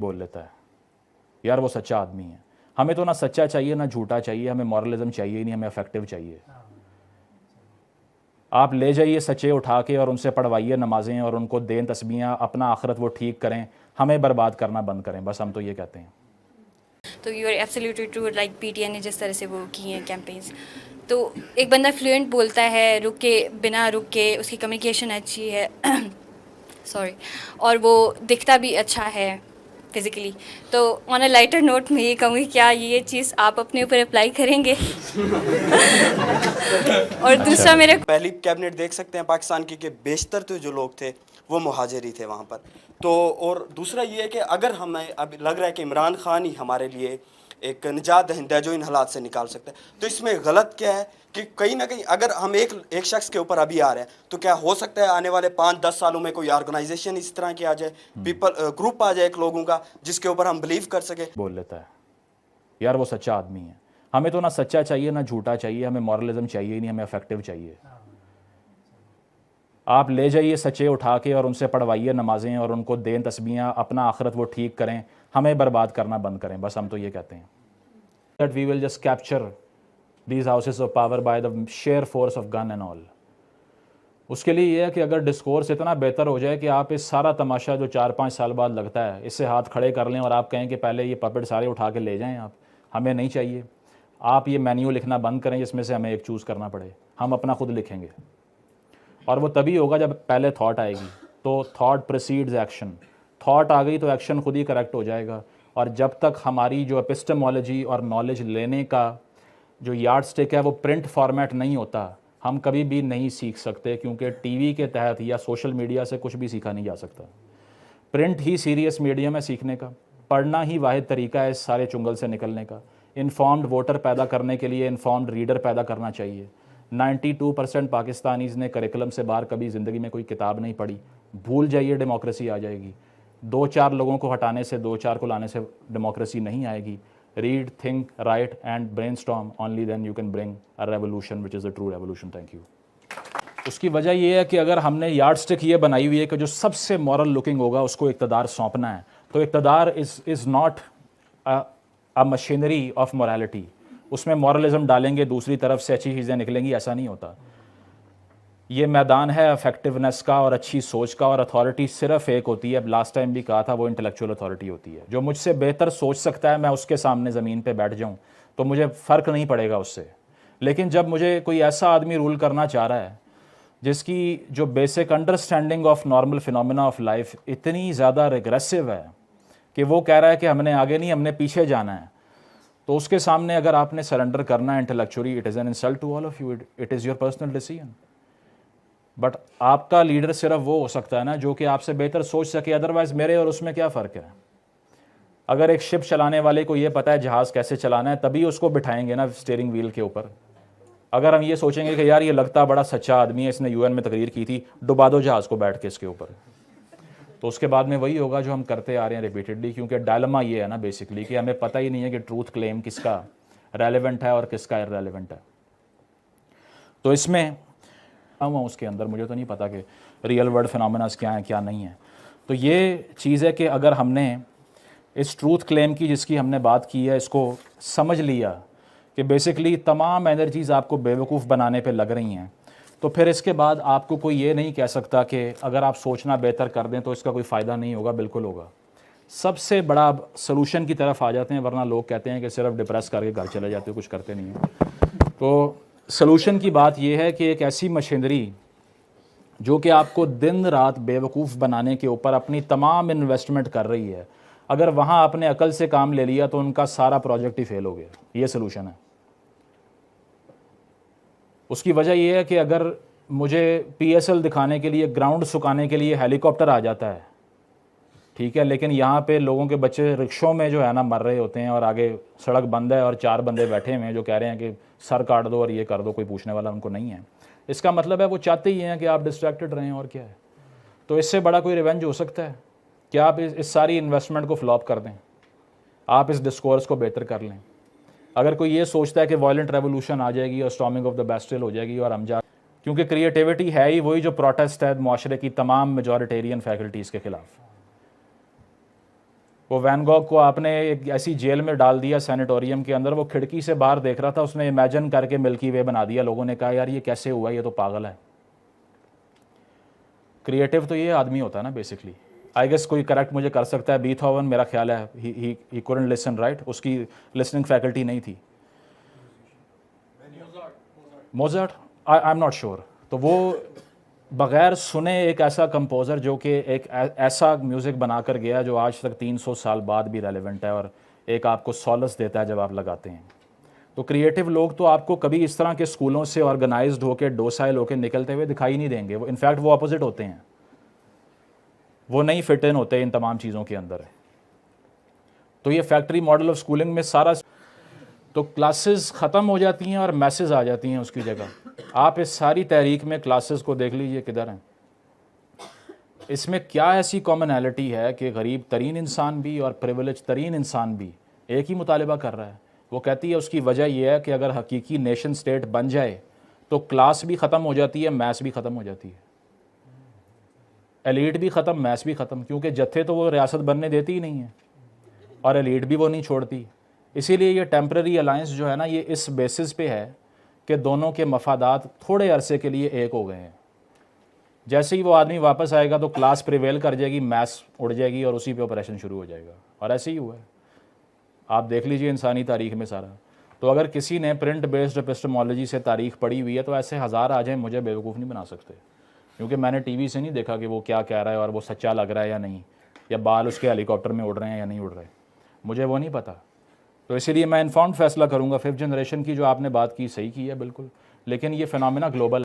बोल लेता है यार वो सच्चा आदमी है। हमें तो ना सच्चा चाहिए ना झूठा चाहिए, हमें मॉरलिज्म चाहिए ही नहीं, हमें अफेक्टिव चाहिए। आप ले जाइए सच्चे उठा के और उनसे पढ़वाइए नमाजें और उनको दें तस्बीहां, अपना आखिरत वो ठीक करें, हमें बर्बाद करना बंद करें, बस हम तो ये कहते हैं। तो you are absolutely true, like PTI ने जिस तरह से वो की हैं कैंपेन्स, तो एक बंदा फ्लुएंट बोलता है रुक के, बिना रुक के, उसकी कम्युनिकेशन अच्छी है सॉरी, और वो दिखता भी अच्छा है फिजिकली। तो ऑन अ लाइटर नोट मैं ये कहूँगी, क्या ये चीज़ आप अपने ऊपर अप्लाई करेंगे? और अच्छा, दूसरा मेरे पहली कैबिनेट देख सकते हैं पाकिस्तान की कि बेशतर तो जो लोग थे वो मुहाजिर थे वहाँ पर। तो और दूसरा ये है कि अगर हमें अब लग रहा है कि इमरान खान ही हमारे लिए एक निजात दहिंदा है जो इन हालात से निकाल सकता है, तो इसमें गलत क्या है कि कहीं ना कहीं अगर हम एक शख्स के ऊपर अभी आ रहे हैं, तो क्या हो सकता है आने वाले 5-10 सालों में कोई ऑर्गेनाइजेशन इस तरह की आ जाए, ग्रुप आ जाए एक लोगों का जिसके ऊपर हम बिलीव कर सके। बोल लेता है यार वो सच्चा आदमी है। हमें तो ना सच्चा चाहिए ना झूठा चाहिए, हमें मॉरलिज्म चाहिए ही नहीं, हमें अफेक्टिव चाहिए। आप ले जाइए सच्चे उठा के और उनसे पढ़वाइए नमाजें और उनको दें तस्बीहां, अपना आखिरत वो ठीक करें, हमें बर्बाद करना बंद करें, बस हम तो ये कहते हैं। That we will just capture these houses of power by the sheer force of gun and all। उसके लिए ये है कि अगर डिस्कोर्स इतना बेहतर हो जाए कि आप इस सारा तमाशा जो 4-5 साल बाद लगता है इससे हाथ खड़े कर लें और आप कहें कि पहले ये पपेट सारे उठा के ले जाएं, आप हमें नहीं चाहिए, आप ये मेन्यू लिखना बंद करें जिसमें से हमें एक चूज़ करना पड़े, हम अपना खुद लिखेंगे। और वो तभी होगा जब पहले थॉट आएगी, तो थॉट प्रिसीड्स एक्शन, थॉट आ गई तो एक्शन खुद ही करेक्ट हो जाएगा। और जब तक हमारी जो एपिस्टेमोलॉजी और नॉलेज लेने का जो यार्ड स्टिक है वो प्रिंट फॉर्मेट नहीं होता, हम कभी भी नहीं सीख सकते, क्योंकि टीवी के तहत या सोशल मीडिया से कुछ भी सीखा नहीं जा सकता। प्रिंट ही सीरियस मीडियम है सीखने का, पढ़ना ही वाहिद तरीका है इस सारे चुंगल से निकलने का। इन्फॉर्म्ड वोटर पैदा करने के लिए इन्फॉर्म्ड रीडर पैदा करना चाहिए। 92% पाकिस्तानीज़ ने करिकुलम से बाहर कभी ज़िंदगी में कोई किताब नहीं पढ़ी, भूल जाइए डेमोक्रेसी आ जाएगी। 2-4 लोगों को हटाने से, 2-4 को लाने से डेमोक्रेसी नहीं आएगी। Read, think, write and brainstorm, only then you can bring a revolution which is a true revolution. Thank you. उसकी वजह यह है कि अगर हमने यार्ड स्टिक ये बनाई हुई है कि जो सबसे मॉरल लुकिंग होगा उसको इक़्तिदार सौंपना है, तो इक़्तिदार is not a machinery of morality. उसमें मॉरलिज्म डालेंगे दूसरी तरफ से अच्छी चीज़ें निकलेंगी, ऐसा नहीं होता। ये मैदान है इफेक्टिवनेस का और अच्छी सोच का, और अथॉरिटी सिर्फ एक होती है, लास्ट टाइम भी कहा था, वो इंटेलेक्चुअल अथॉरिटी होती है। जो मुझसे बेहतर सोच सकता है मैं उसके सामने ज़मीन पे बैठ जाऊं तो मुझे फ़र्क नहीं पड़ेगा उससे। लेकिन जब मुझे कोई ऐसा आदमी रूल करना चाह रहा है जिसकी जो basic understanding of normal phenomena of life इतनी ज़्यादा रिग्रेसिव है कि वो कह रहा है कि हमने आगे नहीं, हमने पीछे जाना है, तो उसके सामने अगर आपने सरेंडर करना है intellectually, it is an insult to all of you, it is your personal decision. But आपका लीडर सिर्फ वो हो सकता है ना जो कि आपसे बेहतर सोच सके, अदरवाइज मेरे और उसमें क्या फ़र्क है। अगर एक शिप चलाने वाले को ये पता है जहाज़ कैसे चलाना है, तभी उसको बिठाएंगे ना स्टीयरिंग व्हील के ऊपर। अगर हम ये सोचेंगे कि यार ये लगता बड़ा सच्चा आदमी है, इसने यूएन में तकरीर की थी, डुबा दो जहाज़ को बैठ के इसके ऊपर, तो उसके बाद में वही होगा जो हम करते आ रहे हैं रिपीटेडली। क्योंकि डायलेमा ये है ना बेसिकली कि हमें पता ही नहीं है कि ट्रूथ क्लेम किसका रेलेवेंट है और किसका इररेलेवेंट है। तो इसमें हुआ उसके अंदर मुझे तो नहीं पता कि रियल वर्ल्ड फिनोमेनास क्या हैं क्या नहीं है। तो ये चीज़ है कि अगर हमने इस ट्रूथ क्लेम की जिसकी हमने बात की है इसको समझ लिया कि बेसिकली तमाम एनर्जीज़ आपको बेवकूफ़ बनाने पे लग रही हैं, तो फिर इसके बाद आपको कोई ये नहीं कह सकता कि अगर आप सोचना बेहतर कर दें तो इसका कोई फ़ायदा नहीं होगा, बिल्कुल होगा। सबसे बड़ा सलूशन की तरफ आ जाते हैं, वरना लोग कहते हैं कि सिर्फ डिप्रेस करके घर चले जाते हो, कुछ करते नहीं हैं। तो सलूशन की बात यह है कि एक ऐसी मशीनरी जो कि आपको दिन रात बेवकूफ़ बनाने के ऊपर अपनी तमाम इन्वेस्टमेंट कर रही है, अगर वहाँ आपने अकल से काम ले लिया तो उनका सारा प्रोजेक्ट ही फेल हो गया। ये सलूशन है। उसकी वजह यह है कि अगर मुझे पीएसएल दिखाने के लिए, ग्राउंड सुखाने के लिए हेलीकॉप्टर आ जाता है, ठीक है, लेकिन यहाँ पे लोगों के बच्चे रिक्शों में जो है ना मर रहे होते हैं और आगे सड़क बंद है और 4 बंदे बैठे हुए हैं जो कह रहे हैं कि सर काट दो और ये कर दो, कोई पूछने वाला उनको नहीं है। इसका मतलब है वो चाहते ही हैं कि आप डिस्ट्रैक्टेड रहें, और क्या है। तो इससे बड़ा कोई रिवेंज हो सकता है कि आप इस सारी इन्वेस्टमेंट को फ्लॉप कर दें, आप इस डिस्कोर्स को बेहतर कर लें। अगर कोई ये सोचता है कि वायलेंट रेवोल्यूशन आ जाएगी और स्टॉर्मिंग ऑफ द बैस्टिल हो जाएगी और हम जा, क्योंकि क्रिएटिविटी है ही वही जो प्रोटेस्ट है माशरे की तमाम मेजॉरिटेरियन फैकल्टीज़ के ख़िलाफ़। वो वैन गॉग को आपने एक ऐसी जेल में डाल दिया सैनिटोरियम के अंदर, वो खिड़की से बाहर देख रहा था, उसने इमेजिन करके मिल्की वे बना दिया। लोगों ने कहा यार ये कैसे हुआ, ये तो पागल है। क्रिएटिव तो ये आदमी होता है ना बेसिकली। आई गेस कोई करेक्ट मुझे कर सकता है, बीथोवन मेरा ख्याल है ही कुडंट लिसन, राइट, उसकी लिसनिंग फैकल्टी नहीं थी। Mozart, I am not sure. तो वो बग़ैर सुने एक ऐसा कंपोज़र जो कि एक ऐसा म्यूज़िक बना कर गया जो आज तक 300 साल बाद भी रेलेवेंट है और एक आपको सॉलस देता है जब आप लगाते हैं। तो क्रिएटिव लोग तो आपको कभी इस तरह के स्कूलों से ऑर्गेनाइज्ड होकर डोसाइल होकर निकलते हुए दिखाई नहीं देंगे। वो इनफैक्ट वो अपोजिट होते हैं, वो नहीं फिट इन होते इन तमाम चीज़ों के अंदर। तो ये फैक्ट्री मॉडल ऑफ स्कूलिंग में सारा, तो क्लासेस ख़त्म हो जाती हैं और मैसेज आ जाती हैं उसकी जगह। आप इस सारी तहरीक में क्लासेस को देख लीजिए किधर हैं। इसमें क्या ऐसी कॉमनैलिटी है कि गरीब तरीन इंसान भी और प्रिविलेज तरीन इंसान भी एक ही मुतालिबा कर रहा है। वो कहती है उसकी वजह यह है कि अगर हकीकी नेशन स्टेट बन जाए तो क्लास भी ख़त्म हो जाती है, मैथ्स भी ख़त्म हो जाती है, एलीट भी ख़त्म, मैथ्स भी ख़त्म, क्योंकि जत्थे तो वो रियासत बनने देती ही नहीं है और एलीट भी वो नहीं छोड़ती। इसीलिए ये टेम्पररी अलायंस जो है ना, ये इस बेसिस पे है कि दोनों के मफादात थोड़े अरसे के लिए एक हो गए हैं। जैसे ही वो आदमी वापस आएगा तो क्लास प्रिवेल कर जाएगी, मैथ्स उड़ जाएगी और उसी पे ऑपरेशन शुरू हो जाएगा। और ऐसे ही हुआ है, आप देख लीजिए इंसानी तारीख में सारा। तो अगर किसी ने प्रिंट बेस्ड एपिस्टेमोलॉजी से तारीख पढ़ी हुई है तो ऐसे हज़ार आ जाएं, मुझे बेवकूफ़ नहीं बना सकते, क्योंकि मैंने टीवी से नहीं देखा कि वो क्या कह रहा है और वो सच्चा लग रहा है या नहीं, या बाल उसके हेलीकॉप्टर में उड़ रहे हैं या नहीं उड़ रहे, मुझे वो नहीं पता। तो इसीलिए मैं इन्फॉर्म्ड फैसला करूँगा। 5th जनरेशन की जो आपने बात की सही की है बिल्कुल, लेकिन ये फिनोमेना ग्लोबल